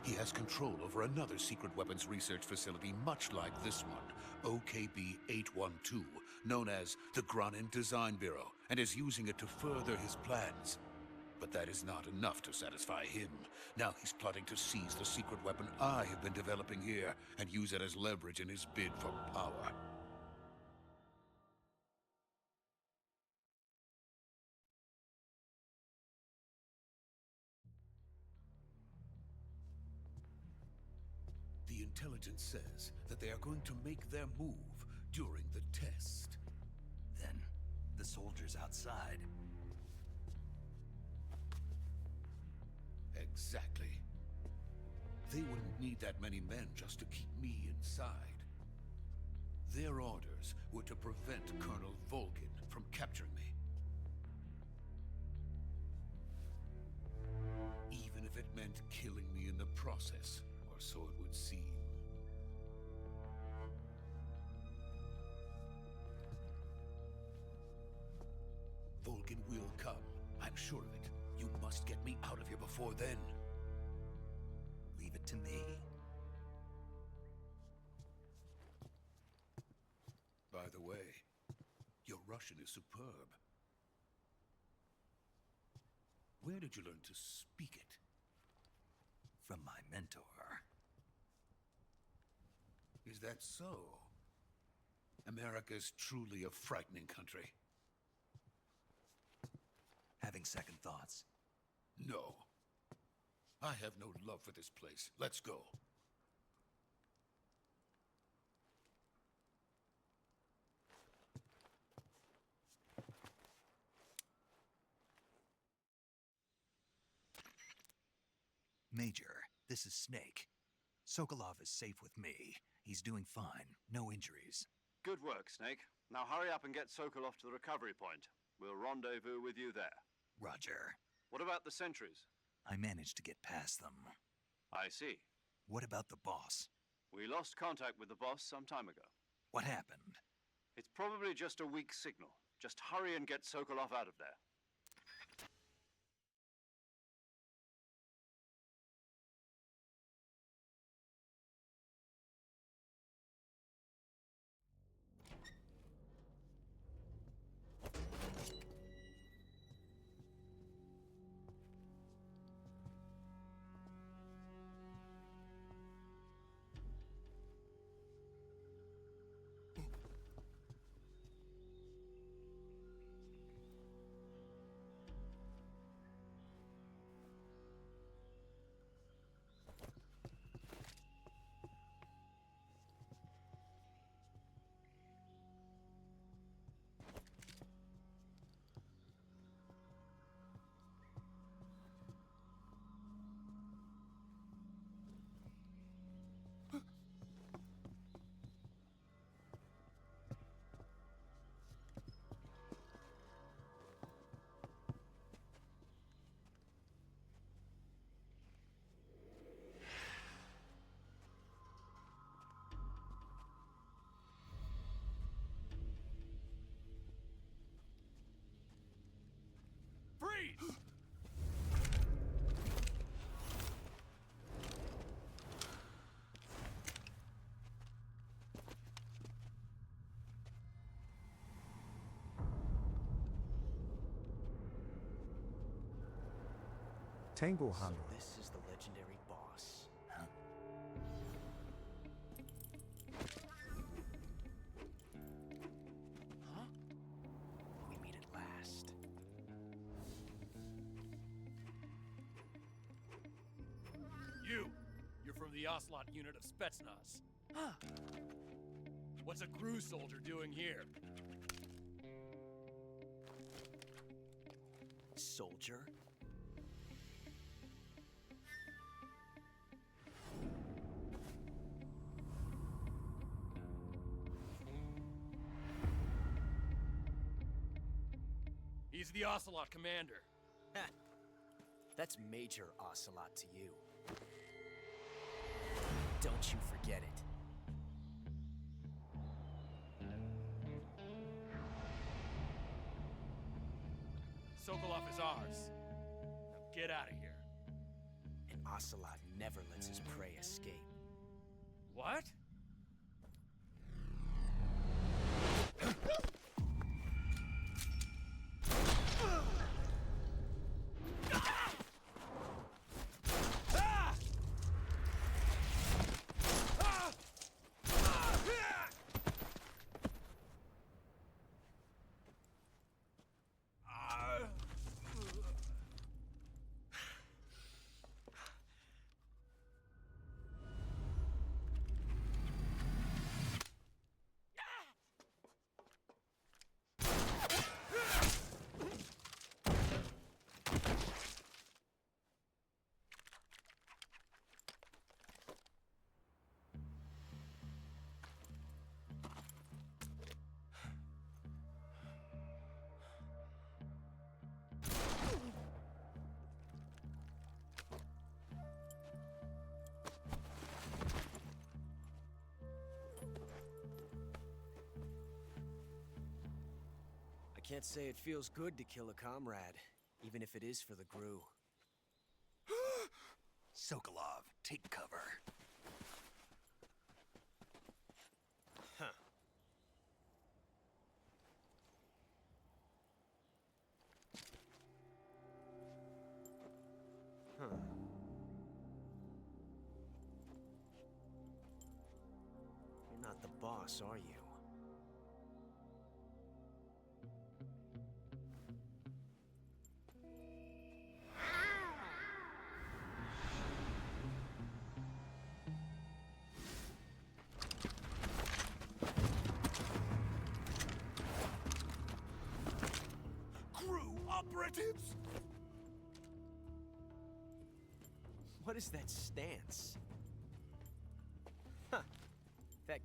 He has control over another secret weapons research facility much like this one, OKB-812, known as the Granin Design Bureau, and is using it to further his plans. But that is not enough to satisfy him. Now he's plotting to seize the secret weapon I have been developing here and use it as leverage in his bid for power. The intelligence says that they are going to make their move during the test. Then, the soldiers outside. Exactly. They wouldn't need that many men just to keep me inside. Their orders were to prevent Colonel Volgin from capturing me. Even if it meant killing me in the process, or so it would seem. Volgin will come. I'm sure of it. You must get me out of here before then. Leave it to me. By the way, your Russian is superb. Where did you learn to speak it? From my mentor. Is that so? America's truly a frightening country. Having second thoughts. No. I have no love for this place. Let's go. Major, this is Snake. Sokolov is safe with me. He's doing fine. No injuries. Good work, Snake. Now hurry up and get Sokolov to the recovery point. We'll rendezvous with you there. Roger. What about the sentries? I managed to get past them. I see. What about the boss? We lost contact with the boss some time ago. What happened? It's probably just a weak signal. Just hurry and get Sokolov out of there. Tango Handel. This is the legendary boss. Huh? Huh? We meet at last. You're from the Ocelot unit of Spetsnaz. Huh. What's a crew soldier doing here? Soldier? He's the Ocelot commander. Ha! That's Major Ocelot to you. Don't you forget it. Sokolov is ours. Now get out of here. And Ocelot never lets his prey escape. What? I can't say it feels good to kill a comrade, even if it is for the Gru. Sokolov, take cover. Huh. Huh. You're not the boss, are you? Operatives! What is that stance? Huh. That...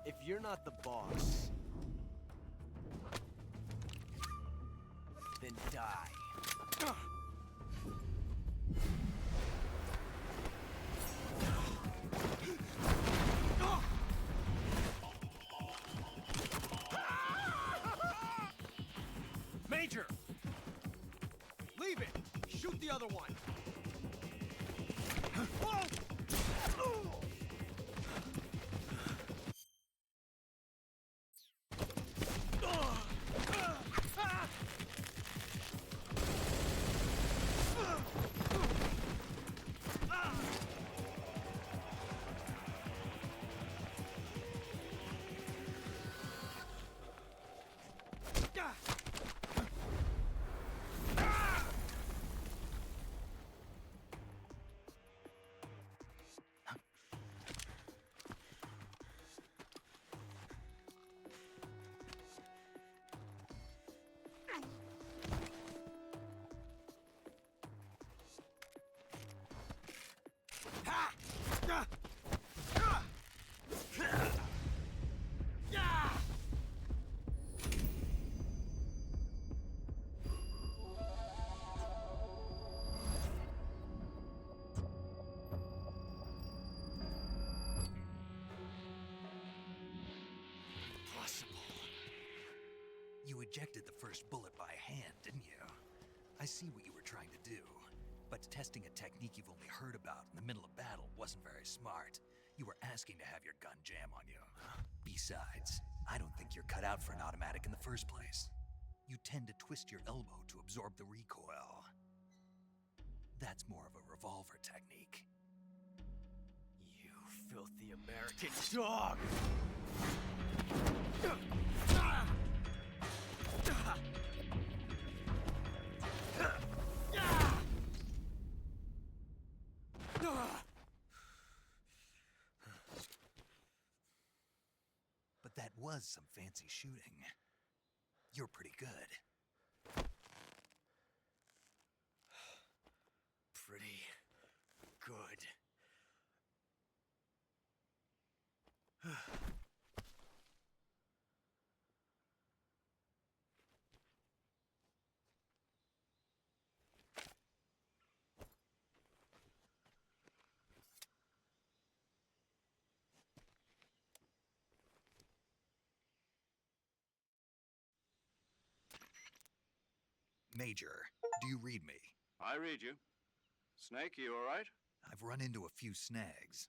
If you're not the boss, then die. Major! Leave it! Shoot the other one! You ejected the first bullet by hand, didn't you? I see what you were trying to do. But testing a technique you've only heard about in the middle of battle wasn't very smart. You were asking to have your gun jam on you. Besides, I don't think you're cut out for an automatic in the first place. You tend to twist your elbow to absorb the recoil. That's more of a revolver technique. You filthy American dog! But that was some fancy shooting. You're pretty good. Pretty good. Major, do you read me? I read you. Snake, you all right? I've run into a few snags.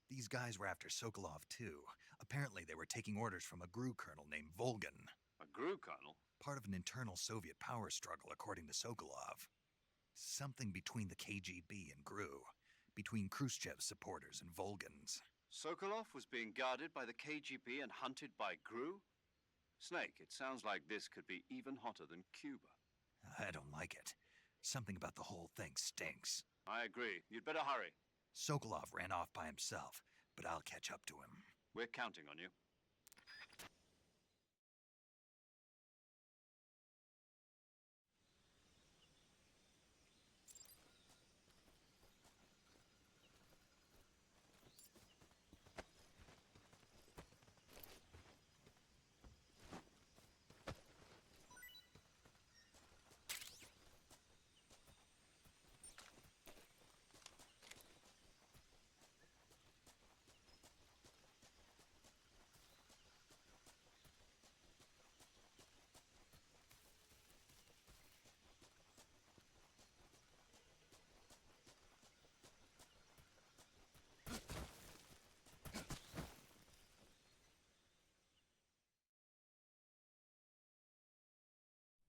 These guys were after Sokolov too. Apparently they were taking orders from a GRU colonel named Volgan. A GRU colonel? Part of an internal Soviet power struggle, according to Sokolov. Something between the KGB and GRU. Between Khrushchev's supporters and Volgan's. Sokolov was being guarded by the KGB and hunted by GRU? Snake, it sounds like this could be even hotter than Cuba. I don't like it. Something about the whole thing stinks. I agree. You'd better hurry. Sokolov ran off by himself, but I'll catch up to him. We're counting on you.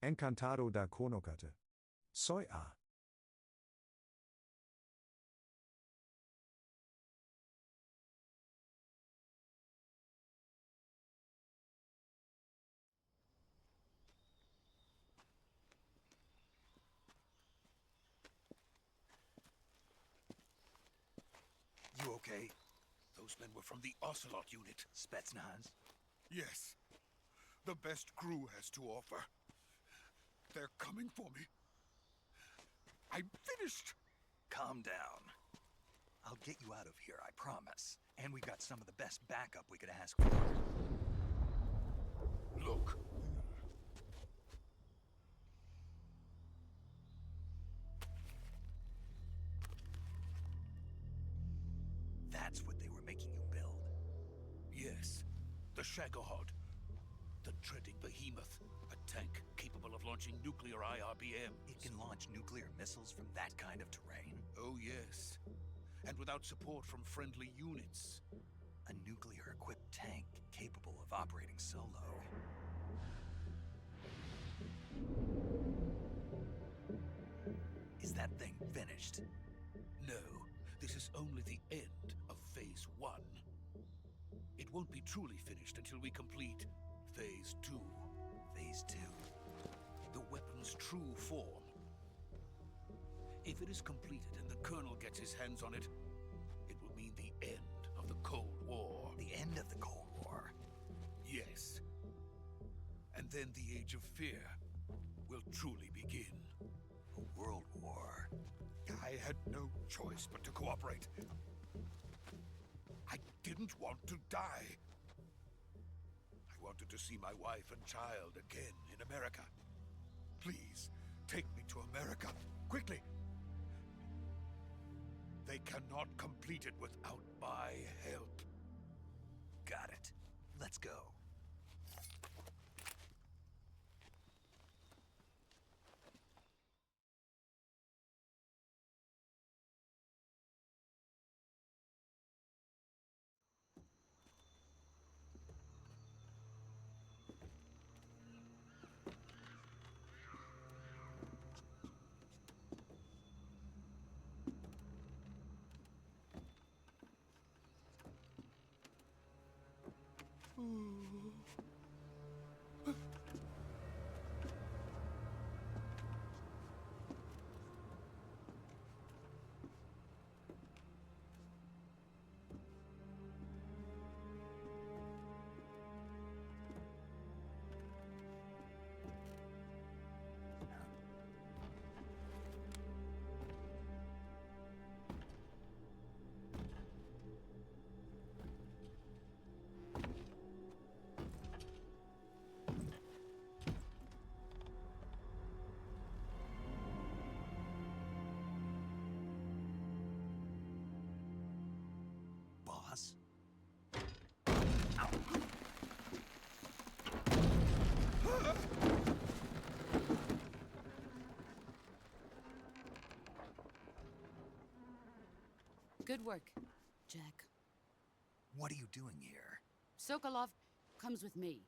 Encantado da conocerte. Soy A. You okay? Those men were from the Ocelot unit. Spetsnaz? Yes. The best GRU has to offer. They're coming for me. I'm finished. Calm down. I'll get you out of here, I promise. And we've got some of the best backup we could ask for. Look. That's what they were making you build? Yes. The Shagohod. The dreaded behemoth. A tank capable of launching nuclear IRBMs. It can launch nuclear missiles from that kind of terrain? Oh, yes. And without support from friendly units. A nuclear-equipped tank capable of operating solo. Is that thing finished? No. This is only the end of Phase 1. It won't be truly finished until we complete Phase 2. Phase 2? The weapon's true form. If it is completed and the Colonel gets his hands on it, it will mean the end of the Cold War. The end of the Cold War? Yes. And then the Age of Fear will truly begin. A world war? I had no choice but to cooperate. I didn't want to die. I wanted to see my wife and child again in America. Please, take me to America, quickly. They cannot complete it without my help. Got it. Let's go. Boss? Good work, Jack. What are you doing here? Sokolov comes with me.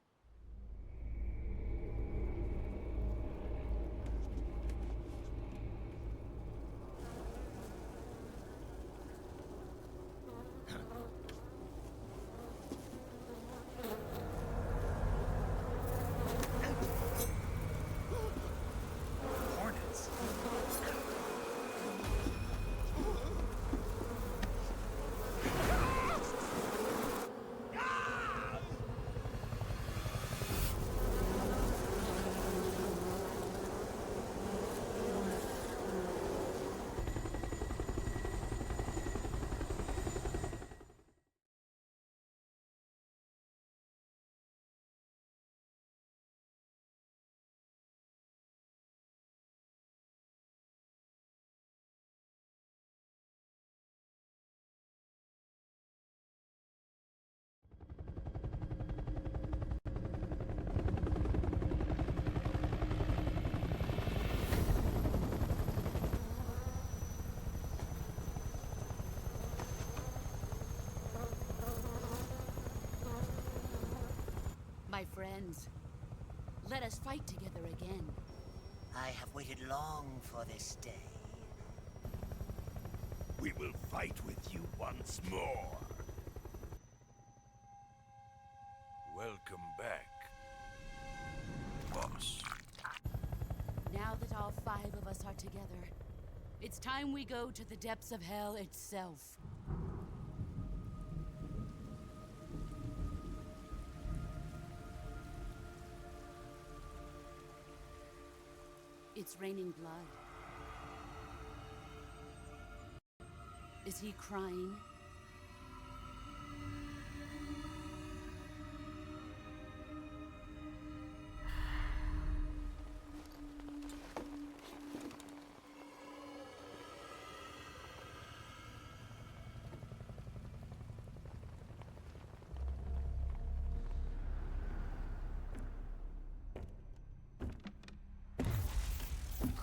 Hornets? My friends, let us fight together again. I have waited long for this day. We will fight with you once more. Welcome back, boss. Now that all 5 of us are together, it's time we go to the depths of hell itself. It's raining blood. Is he crying?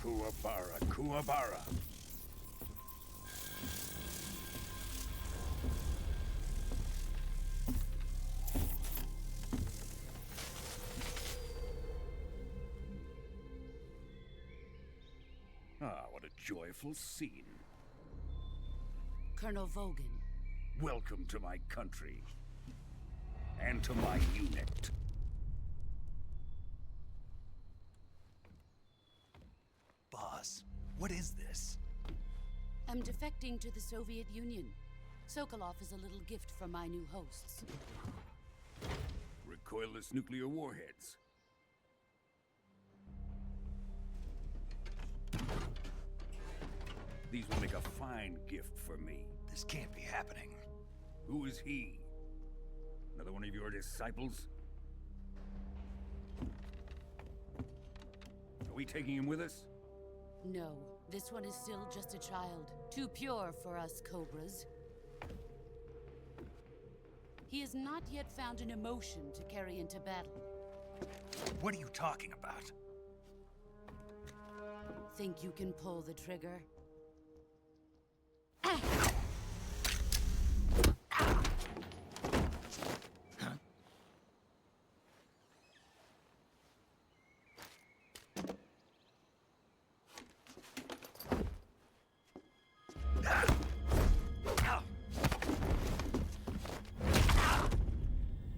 Kuwabara, Kuwabara. Ah, what a joyful scene. Colonel Vogan. Welcome to my country. And to my unit. Boss, what is this? I'm defecting to the Soviet Union. Sokolov is a little gift from my new hosts. Recoilless nuclear warheads. These will make a fine gift for me. This can't be happening. Who is he? Another one of your disciples? Are we taking him with us? No, this one is still just a child. Too pure for us Cobras. He has not yet found an emotion to carry into battle. What are you talking about? Think you can pull the trigger?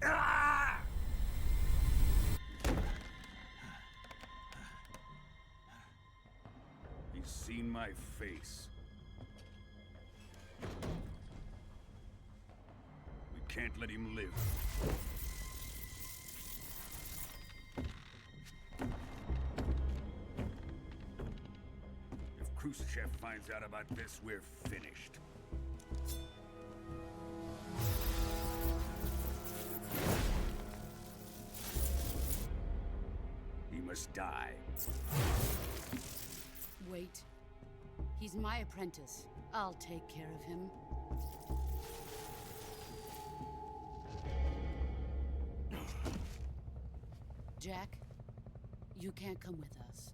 Ah! He's seen my face. We can't let him live. If Khrushchev finds out about this, we're finished. He must die. Wait. He's my apprentice. I'll take care of him. Jack, you can't come with us.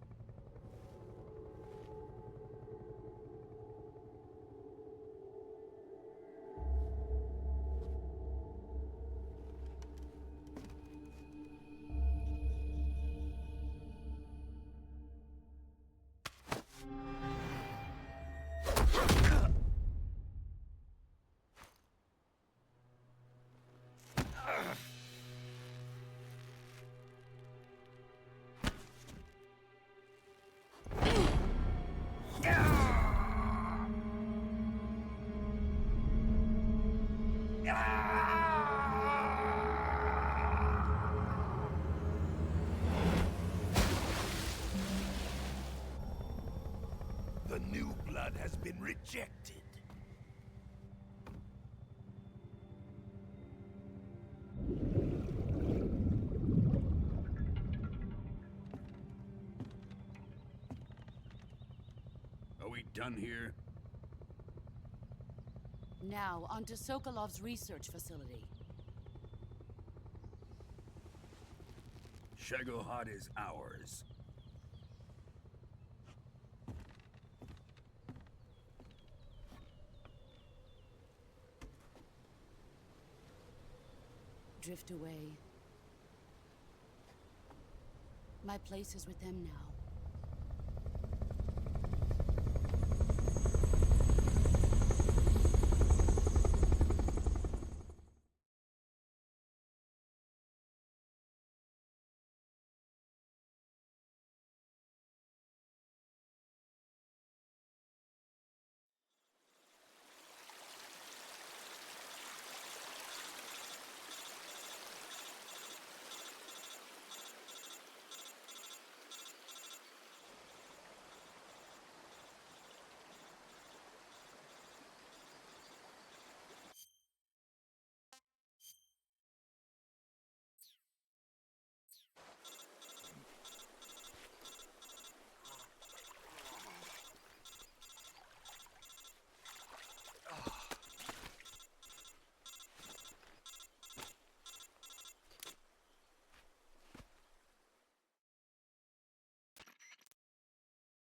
The new blood has been rejected. Are we done here? Now, onto Sokolov's research facility. Shagohod is ours. Drift away. My place is with them now.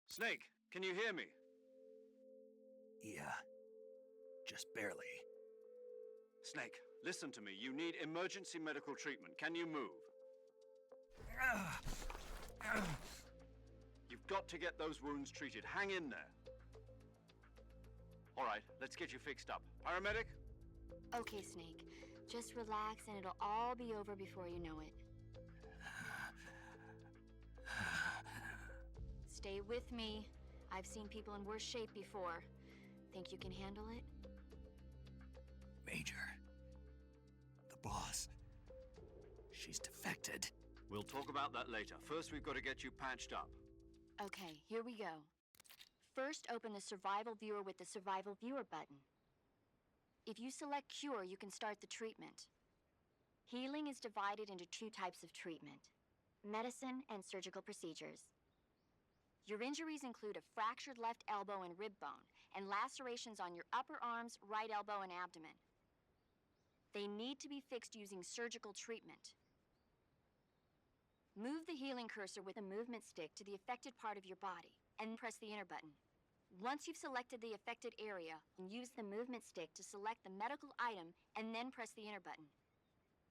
Snake, can you hear me? Yeah. Just barely. Snake, listen to me. You need emergency medical treatment. Can you move? You've got to get those wounds treated. Hang in there. All right, let's get you fixed up. Paramedic? Okay, Snake. Just relax and it'll all be over before you know it. Stay with me. I've seen people in worse shape before. Think you can handle it? Major. The boss. She's defected. We'll talk about that later. First, we've got to get you patched up. Okay, here we go. First, open the Survival Viewer with the Survival Viewer button. If you select Cure, you can start the treatment. Healing is divided into two types of treatment: medicine and surgical procedures. Your injuries include a fractured left elbow and rib bone, and lacerations on your upper arms, right elbow, and abdomen. They need to be fixed using surgical treatment. Move the healing cursor with a movement stick to the affected part of your body, and press the enter button. Once you've selected the affected area, use the movement stick to select the medical item, and then press the enter button.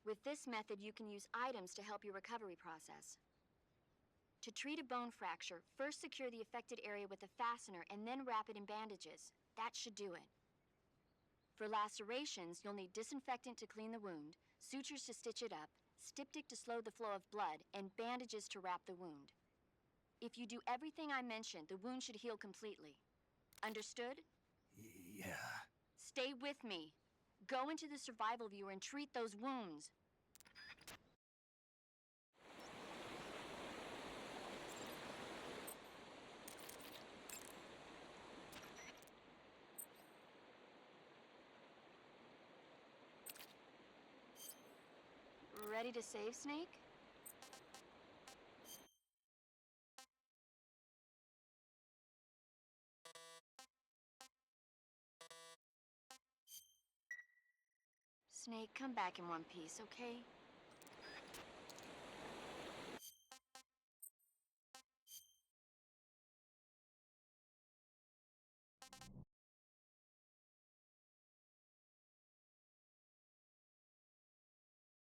With this method, you can use items to help your recovery process. To treat a bone fracture, first secure the affected area with a fastener and then wrap it in bandages. That should do it. For lacerations, you'll need disinfectant to clean the wound, sutures to stitch it up, styptic to slow the flow of blood, and bandages to wrap the wound. If you do everything I mentioned, the wound should heal completely. Understood? Yeah. Stay with me. Go into the survival viewer and treat those wounds. Ready to save, Snake? Snake, come back in one piece, okay?